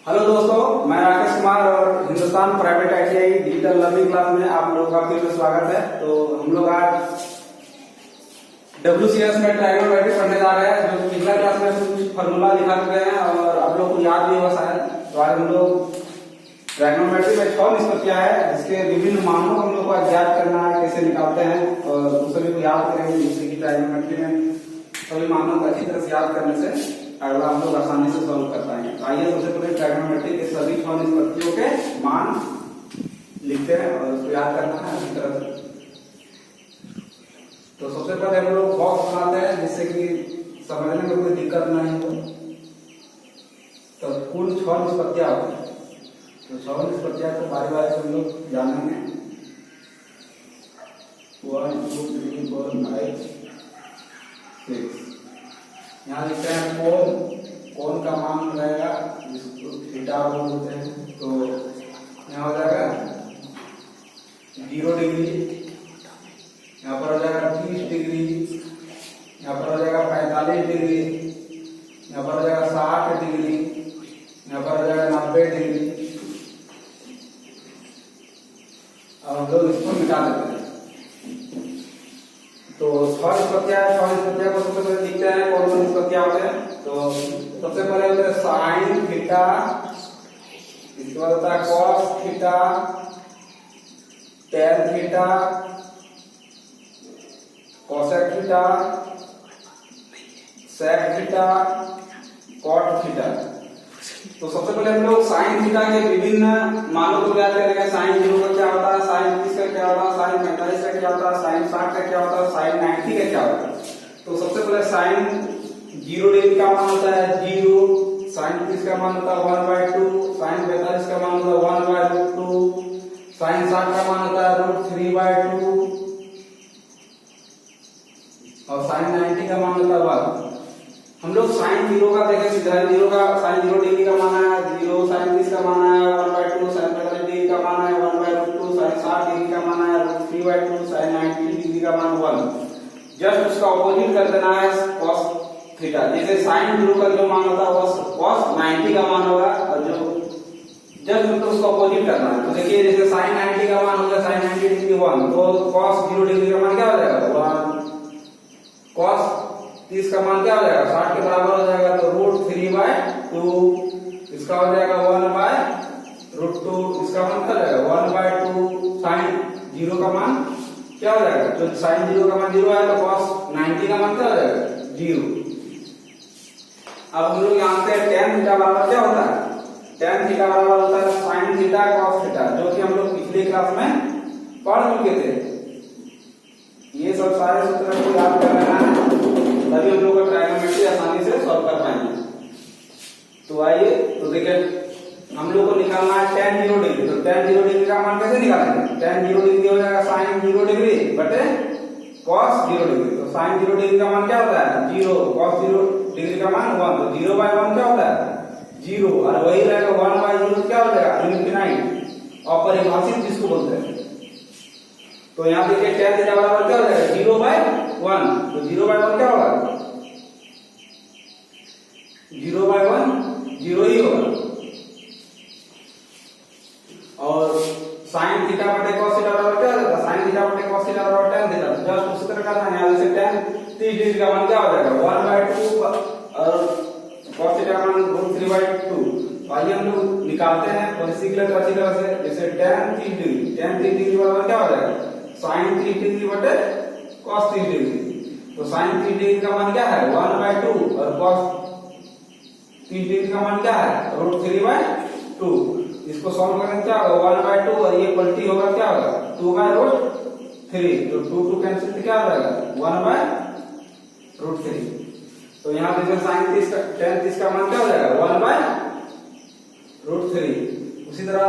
Hello दोस्तों, मैं राकेश कुमार और Hindustan private ITI digital learning class में आप लोगों का फिर से स्वागत है। तो हम लोग आज WCS में ट्राइगोनोमेट्री पढ़ने जा रहे हैं, जो पिछला क्लास में कुछ फार्मूला दिखा चुके हैं और आप लोग को याद भी होगा शायद। तो आज हम लोग ट्राइगोनोमेट्री में 6 निष्पत्तियां है, जिसके विभिन्न मानों को हम लोग को ज्ञात करना है, कैसे निकालते हैं और उन सभी को याद करेंगे, जिससे कि ट्राइगोनोमेट्री में सभी मानों को अच्छी तरह से याद करने से अगला हम लोग आसानी से सॉल्व कर पाएंगे। तो आइए सबसे पहले ट्राइगोनोमेट्री के सभी 6 निष्पत्तियों के मान लिखते हैं और उसको याद करना है अच्छी तरह से। तो सबसे पहले हम लोग बॉक्स बनाते हैं, जिससे कि समझने में कोई दिक्कत नहीं हो। तो कुल 6 निष्पत्तियां होती है, तो 6 निष्पत्तियां को बारी बारी से हम लोग जानेंगे। 1 2 3 4 5 6। यहाँ लिखते हैं कोण का मान रहेगा, जिसको थीटा बोलते हैं। तो यहाँ हो जाएगा 0 डिग्री, यहाँ पर हो जाएगा 30 डिग्री, यहाँ पर हो जाएगा 45 डिग्री, यहाँ पर हो जाएगा 60 डिग्री, यहाँ पर हो जाएगा 90 डिग्री। अब हम लोग इसको मिटा देते हैं। तो 6 निष्पत्तियां को सबसे पहले लिखते हैं, कौन कौन निष्पत्तियां होते हैं। तो सबसे पहले होता है साइन थीटा, इसके बाद होता है cos theta, tan theta, cosec theta, sec theta, cot theta. तो सबसे पहले हम लोग साइन थीटा के विभिन्न मानों को ज्ञात करेंगे। साइन 0 का क्या होता है, साइन 30 का क्या होता है, साइन 45 का क्या होता है, साइन 60 का क्या होता है, साइन 90 का क्या होता है। तो सबसे पहले साइन 0 डिग्री का मान होता है 0, साइन 30 का मान होता है 1/2, साइन 45 का मान होता है 1/√2, साइन 60 का मान होता है √3/2 और साइन 90 का मान होता है 1। हम लोग साइन 0 का देखें सीधा, 0 का साइन 0 डिग्री का मान है 0, साइन 30 का मान है 1/2, साइन 45 डिग्री का मान है 1/√2, साइन 60 डिग्री का मान है √3/2, साइन 90 डिग्री का मान 1। जस्ट उसका अपोजिट कर देना है cos थीटा। जैसे साइन 0 का जो मान होता है वो cos 90 का मान होगा, और जो जस्ट मतलब उसका अपोजिट करना है। तो देखिए, जैसे साइन 90 का मान होगा साइन 90 डिग्री 1, तो cos 0 डिग्री का मान क्या हो जाएगा 1। cos 30 का मान क्या हो जाएगा 60 के बराबर हो जाएगा, तो √3/2। इसका हो जाएगा 1/√2, इसका मान क्या हो जाएगा 1/2। साइन 0 का मान क्या हो जाएगा, तो साइन 0 का मान 0 है, तो cos 90 का मान क्या हो जाएगा 0। अब हम लोग यहाँ से tan थीटा बराबर क्या होता है, tan थीटा बराबर होता है साइन थीटा cos थीटा, जो कि हम लोग पिछले क्लास में पढ़ चुके थे। ये सब सारे सूत्र को याद कर लेना है, तभी हम लोग ट्राइगोनोमेट्री आसानी से सॉल्व कर पाएंगे। तो आइए, तो देखिए हम लोग को निकालना है tan 0 डिग्री। तो tan 0 डिग्री का मान कैसे निकालेंगे, tan 0 डिग्री हो जाएगा साइन 0 डिग्री बटे cos 0 डिग्री। तो साइन 0 डिग्री का मान क्या होता है 0, cos 0 डिग्री का मान 1, तो 0/1 क्या होता है 0, और वही रहेगा 1/0 क्या हो जाएगा इनफिनाइट, अपरिभाषित जिसको बोलते हैं। तो यहाँ देखिए tan थीटा बराबर क्या हो जाएगा 0/1, तो 0/1 क्या होगा 0/1 0 ही होगा। और साइन थीटा बटे cos थीटा बराबर क्या होगा, साइन थीटा बटे cos थीटा बराबर tan थीटा। जस्ट उसी तरह करना है, यहाँ से tan 30 डिग्री का मान क्या हो जाएगा 1/2 और cos थीटा का मान √3/2। आइए हम लोग निकालते हैं और सीख लेते हैं अच्छी तरह से। जैसे tan 30 डिग्री बराबर क्या हो जाएगा साइन 30 डिग्री बटे cos 30 डिग्री। तो साइन 30 डिग्री का मान क्या है 1/2 और cos 30 डिग्री का मान क्या है √3/2। इसको सॉल्व करेंगे क्या होगा 1/2 और ये पलटी होगा क्या होगा 2/√3। तो 2 कैंसिल क्या हो जाएगा 1/√3। तो यहाँ देखिए साइन 30 का मान क्या हो जाएगा 1/√3। उसी तरह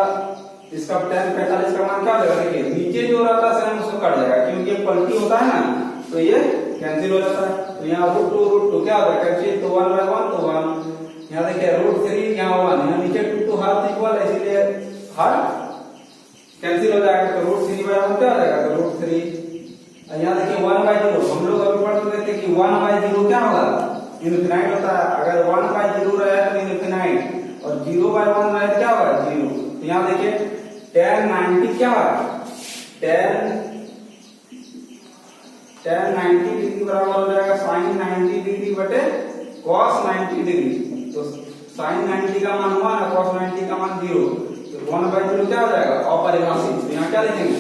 इसका tan 45 का मान क्या हो जाएगा, देखिए नीचे जो रहता है साइन उसको कट जाएगा, क्योंकि ये पलटी होता है ना, तो ये कैंसिल हो जाता है। तो यहाँ √2 क्या होता है कैंसिल, तो 1/1 तो 1। यहाँ देखिए √3 यहाँ 1, यहाँ नीचे 2 हर इक्वल है, इसीलिए हर कैंसिल हो जाएगा। तो √3/1 क्या हो जाएगा, तो √3। यहाँ देखिए 1/0, हम लोग अभी पढ़ चुके थे कि 1/0 क्या होगा इनफिनाइट होता है। अगर 1/0 रहे तो इनफिनाइट, और 0/1 tan 90 डिग्री बराबर हो जाएगा sin 90 डिग्री बटे cos 90 डिग्री। तो sin 90 का मान 1 है, cos 90 का मान 0, तो 1/0 क्या हो जाएगा, अपरिभाषित। तो यहाँ क्या लिखेंगे,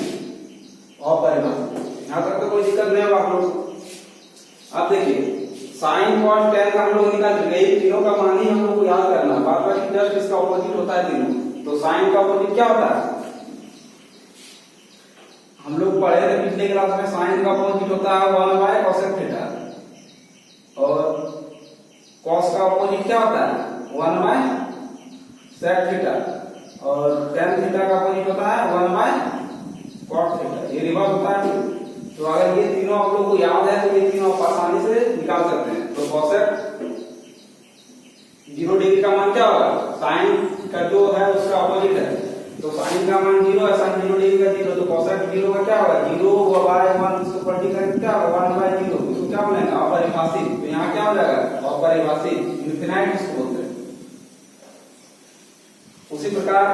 अपरिभाषित। यहाँ तक तो कोई दिक्कत नहीं होगा आप लोग। अब देखिए sin cos tan का हम लोग निकाल चुके, इन तीनों का मान ही हम लोग को याद करना, बाद बाकी जस्ट इसका ऑपोजिट होता है तीनों। तो sin का ऑपोजिट क्या होता है, हम लोग पढ़े थे पिछले क्लास में, sin का ऑपोजिट होता है 1 cosec थीटा, और cos का ऑपोजिट क्या होता है 1 sec थीटा, और tan थीटा का ऑपोजिट होता है 1 cot थीटा। ये रिवर्स होता है। तो अगर ये तीनों आप लोग को याद है तो ये तीनों आप आसानी से निकाल सकते हैं। तो cosec 0 डिग्री का मान क्या होगा, sin का जो है उसका ऑपोजिट है, तो sin का मान 0 है, sin 0 डिग्री का 0, तो cosec 0 का क्या होगा 0/1, इसको पलटी करेंगे क्या होगा 1/0, इसको क्या बोलेंगे अपरिभाषित। तो यहाँ क्या हो जाएगा अपरिभाषित, इनफिनाइट इसको बोलते हैं। उसी प्रकार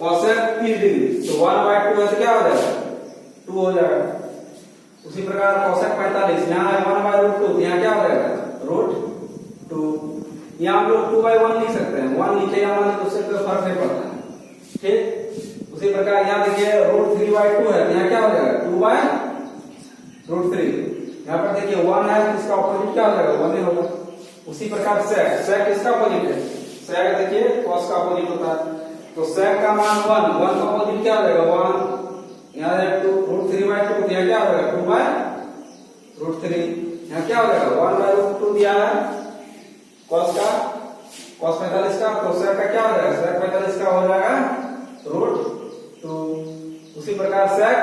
cosec 30 डिग्री, तो 1/2 है तो क्या हो जाएगा 2 हो जाएगा। उसी प्रकार cosec 45, यहाँ है 1/√2, यहाँ क्या हो जाएगा √2। यहाँ हम लोग 2/1 लिख सकते हैं, 1 लिखे या 1 लिखे उससे कोई फर्क नहीं पड़ता है, ठीक। उसी प्रकार यहाँ देखिए √3/2 है, यहाँ क्या हो जाएगा 2/√3। यहाँ पर देखिए 1 है, इसका ऑपोजिट क्या हो जाएगा 1 ही होगा। उसी प्रकार sec इसका ऑपोजिट है, sec देखिए cos का ऑपोजिट होता है, तो sec का मान 1 का ऑपोजिट क्या हो जाएगा 1, यहाँ √3/2, यहाँ क्या हो जाएगा 2/√3। यहाँ क्या हो जाएगा 1/√2 दिया है cos 45 का, तो sec का क्या हो जाएगा, sec 45 का हो जाएगा √2। उसी प्रकार sec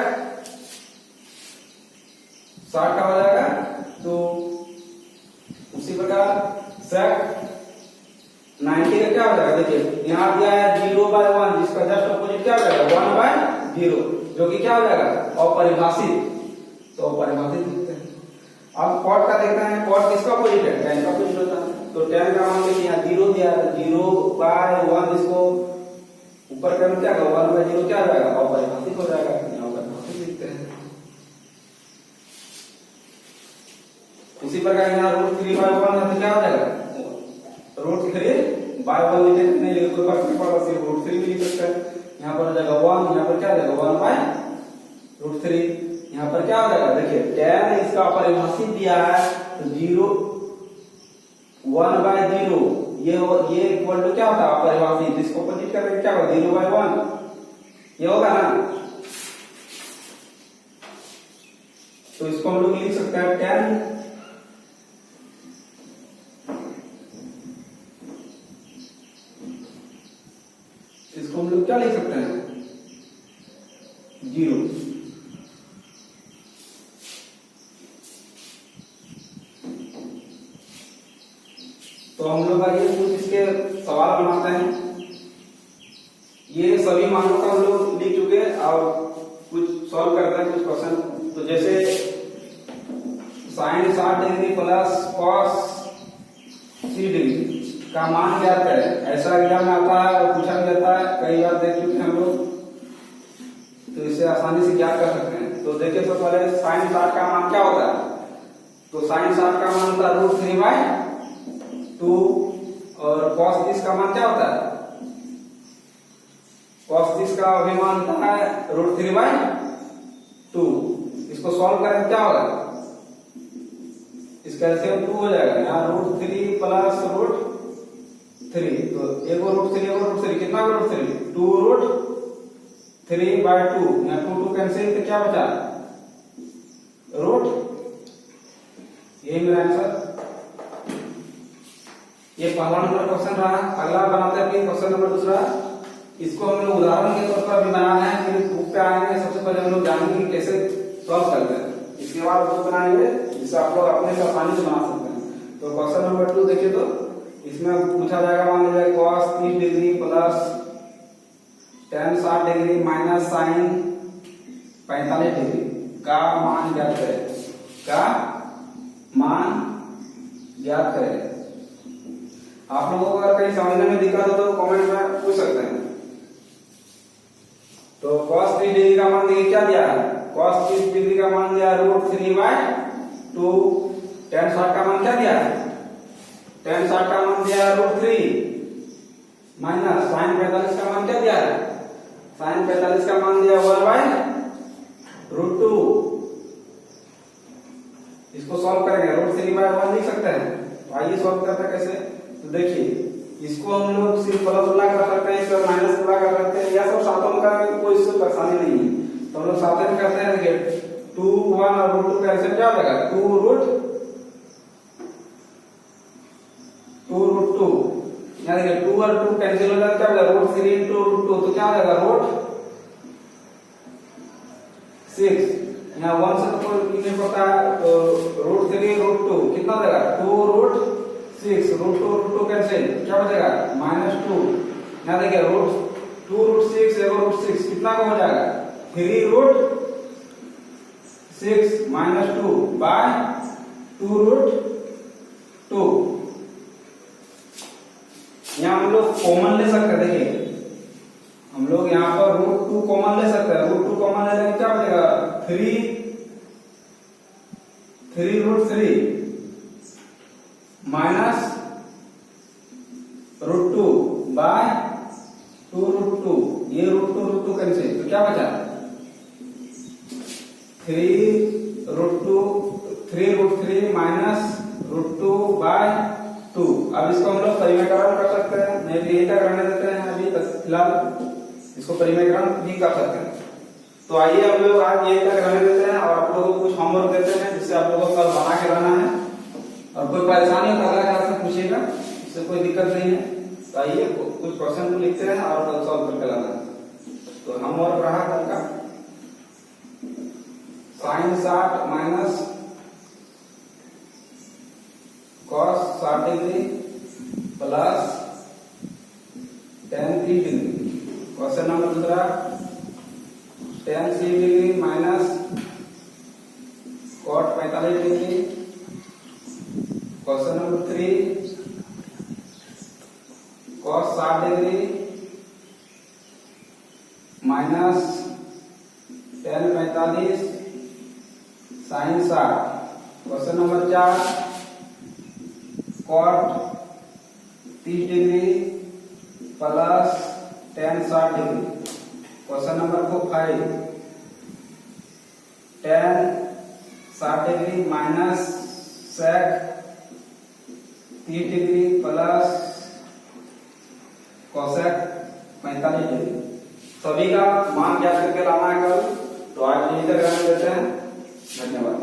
60 का हो जाएगा 2। उसी प्रकार sec 90 का क्या हो जाएगा, देखिए यहाँ दिया है 0/1, जिसका जस्ट ऑपोजिट क्या हो जाएगा 1/0, जो कि क्या हो जाएगा अपरिभाषित। तो अपरिभाषित लिखते हैं। अब cot का देखते हैं, cot किसका ऑपोजिट है, tan का ऑपोजिट होता है। तो tan का मान देखिए यहाँ 0 दिया है, 0/1, इसको ऊपर करने क्या होगा 1/0 क्या हो जाएगा अपरिभाषित हो जाएगा, यहाँ अपरिभाषित लिखते हैं। उसी प्रकार यहाँ √3/1 है तो क्या हो जाएगा √3/1 लिखे, नहीं लिखे कोई फर्क नहीं पड़ता, सिर्फ √3 भी लिख सकते हैं। यहाँ पर हो जाएगा 1, यहाँ पर क्या हो जाएगा 1/√3। यहाँ पर क्या हो जाएगा, देखिए tan इसका अपरिभाषित दिया है, तो 1/0, ये इक्वल टू क्या होता है अपरिभाषित, इसको ऑपोजिट करके क्या होगा 0/1, ये होगा ना। तो इसको हम लोग लिख सकते हैं tan इसको हम लोग क्या लिख सकते हैं 0। तो हम लोग आइए कुछ इसके सवाल बनाते हैं। ये सभी मानों का हम लोग लिख चुके हैं, और कुछ सॉल्व करते हैं कुछ क्वेश्चन। तो जैसे sin 60 degree plus cos 30 degree का मान ज्ञात करें, ऐसा एग्जाम में आता है और पूछा भी जाता है, कई बार देख चुके हैं हम लोग, तो इसे आसानी से ज्ञात कर सकते हैं। तो देखिए सबसे पहले sin 60 का मान क्या होता है, तो sin 60 का मान होता है √3/2, और cos 30 का मान क्या होता है, cos 30 का भी मान होता है √3/2। इसको सॉल्व करें क्या होगा, इसका एलसीएम 2 हो जाएगा, यहाँ √3 प्लस √3, तो एक √3 कितना √3 2√3/2, यहाँ 2 कैंसिल, तो क्या बचा √, यही मेरा आंसर। ये पहला नंबर क्वेश्चन रहा। अगला बनाते हैं क्वेश्चन नंबर दूसरा। इसको हम लोग उदाहरण के तौर पर भी बनाना है, फिर बुक पे आएंगे, सबसे पहले हम लोग जानेंगे कि कैसे सॉल्व करते हैं, इसके बाद बुक बनाएंगे जिससे आप लोग अपने से आसानी से बना सकते हैं। तो क्वेश्चन नंबर 2 देखिए, तो इसमें पूछा जाएगा, मान लीजिए cos 30 degree plus tan 60 degree minus sin 45 degree का मान ज्ञात करें, का मान ज्ञात करें। आप लोगों को अगर कहीं समझने में दिक्कत हो तो कमेंट में पूछ सकते हैं। तो तो cos 30 डिग्री का मान देखिए क्या दिया है, cos 30 डिग्री का मान दिया √3/2। tan 60 का मान क्या दिया है, tan 60 का मान दिया √3 माइनस sin 45 का मान क्या दिया है, sin 45 का मान दिया 1/√2। इसको सॉल्व करेंगे, √3/1 लिख सकते हैं। तो आइए सॉल्व करते हैं कैसे। तो देखिए इसको हम लोग सिर्फ प्लस वाला कर सकते हैं, इसको माइनस वाला कर सकते हैं, या सब साथों में करेंगे तो कोई इससे परेशानी नहीं है। तो हम लोग साथ में करते हैं। देखिए 2 1 और √2 का कैंसिल क्या हो जाएगा, 2√2। यहाँ देखिए 2 और 2 कैंसिल हो जाता है, क्या हो जाएगा √3 × √2, तो क्या हो जाएगा √6। यहाँ 1 से तो कोई नहीं पता है, तो √3 √2 कितना देगा 2√6। √2 कैंसिल क्या बचेगा -2। यहाँ देखिए √2√6 √6 कितना का हो जाएगा 3√6 -2/2√2। यहाँ हम लोग कॉमन ले सकते हैं। देखिए हम लोग यहाँ पर √2 कॉमन ले सकते हैं। √2 कॉमन ले लेंगे क्या बचेगा 3√3 माइनस √2/2√2। ये √2 कैंसिल, तो क्या बचा 3√3 माइनस √2/2। अब इसको हम लोग परिमेयकरण कर सकते हैं, नहीं तो यही तक रहने देते हैं अभी फिलहाल, इसको परिमेयकरण भी कर सकते हैं। तो आइए हम लोग आज यही तक रहने देते हैं और आप लोगों को कुछ होमवर्क देते हैं जिससे आप लोगों को कल बना के रहना है। और कोई परेशानी हो तो अगला क्लास में पूछिएगा, इससे कोई दिक्कत नहीं है। तो आइए कुछ क्वेश्चन को लिखते हैं और कल सॉल्व करके लाना है। तो होमवर्क रहा कल का sin 60 minus cos 60 degree plus tan 30 degree. Question number दूसरा tan 60 degree minus cot 45 degree. Question number 3 cos 60 degree minus tan 45 sin 60। Question number 4 cot 30 degree plus tan 60 degree. Question number 5 tan 60 degree minus sec 30 degree plus cosec 45 degree. सभी का मान ज्ञात करके लाना है कल। तो आज यही तक रहने देते हैं, धन्यवाद।